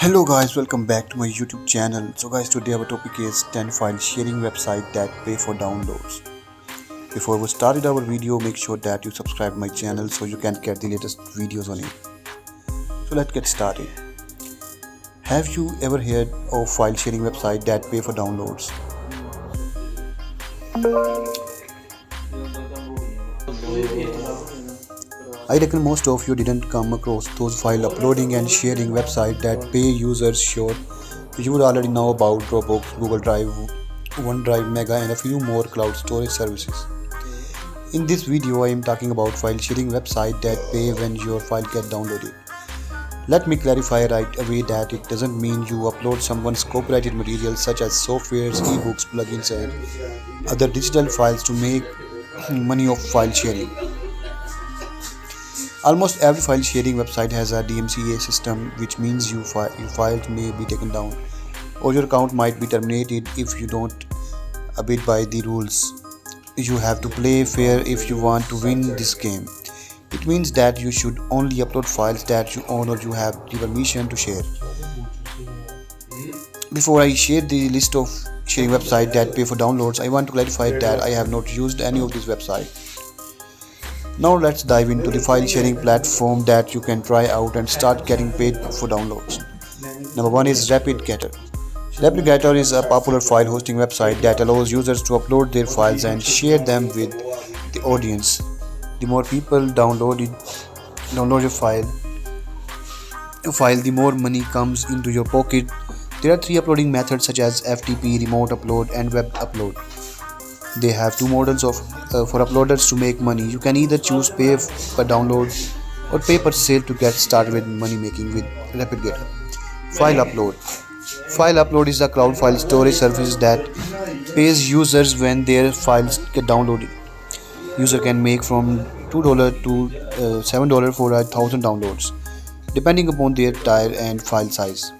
Hello guys, welcome back to my YouTube channel. So guys, today our topic is 10 file sharing website that pay for downloads. Before we started our video, make sure that you subscribe my channel so you can get the latest videos on it. So let's get started. Have you ever heard of file sharing website that pay for downloads? I reckon most of you didn't come across those file uploading and sharing websites that pay users. Sure, you would already know about Dropbox, Google Drive, OneDrive, Mega and a few more cloud storage services. In this video, I am talking about file sharing website that pay when your file get downloaded. Let me clarify right away that it doesn't mean you upload someone's copyrighted material such as softwares, ebooks, plugins and other digital files to make money off file sharing. Almost every file sharing website has a DMCA system, which means your files may be taken down or your account might be terminated if you don't abide by the rules. You have to play fair if you want to win this game. It means that you should only upload files that you own or you have the permission to share. Before I share the list of sharing websites that pay for downloads, I want to clarify that I have not used any of these websites. Now let's dive into the file sharing platform that you can try out and start getting paid for downloads. Number 1 is RapidGetter. RapidGetter is a popular file hosting website that allows users to upload their files and share them with the audience. The more people download your file, the more money comes into your pocket. There are 3 uploading methods such as FTP, remote upload and web upload. They have 2 models for uploaders to make money. You can either choose pay per download or pay per sale to get started with money making with RapidGetter. File upload. File upload is a cloud file storage service that pays users when their files get downloaded. User can make from $2 to $7 for 1,000 downloads, depending upon their tier and file size.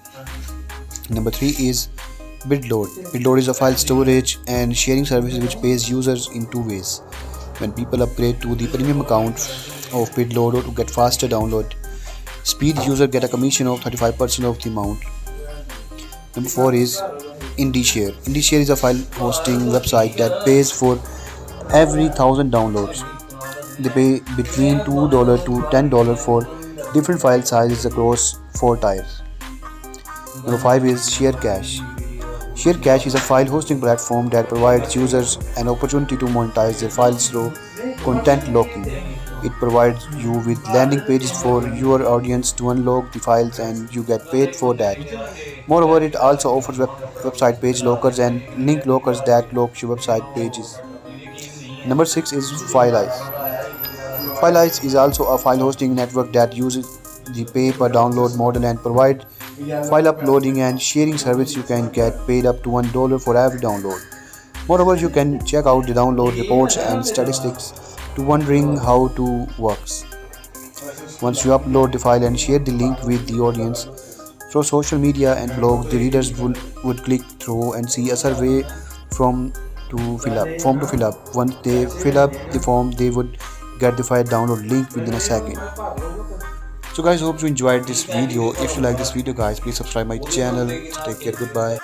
Number 3 is BitLoad. BitLoad is a file storage and sharing service which pays users in 2 ways. When people upgrade to the premium account of BitLoad or to get faster download speed, users get a commission of 35% of the amount. Number 4 is IndieShare. IndieShare is a file hosting website that pays for every 1,000 downloads. They pay between $2 to $10 for different file sizes across 4 tiers. Number 5 is ShareCache. ShareCache is a file hosting platform that provides users an opportunity to monetize their files through content locking. It provides you with landing pages for your audience to unlock the files and you get paid for that. Moreover, it also offers website page lockers and link lockers that lock your website pages. Number 6 is FileEye. FileEye is also a file hosting network that uses the pay per download model and provides file uploading and sharing service. You can get paid up to $1 for every download. Moreover, you can check out the download reports and statistics to wondering how it works. Once you upload the file and share the link with the audience through social media and blogs, the readers would click through and see a survey form to fill up. Once they fill up the form, they would get the file download link within a second. So guys, hope you enjoyed this video. If you like this video guys, please subscribe my channel. So take care, goodbye.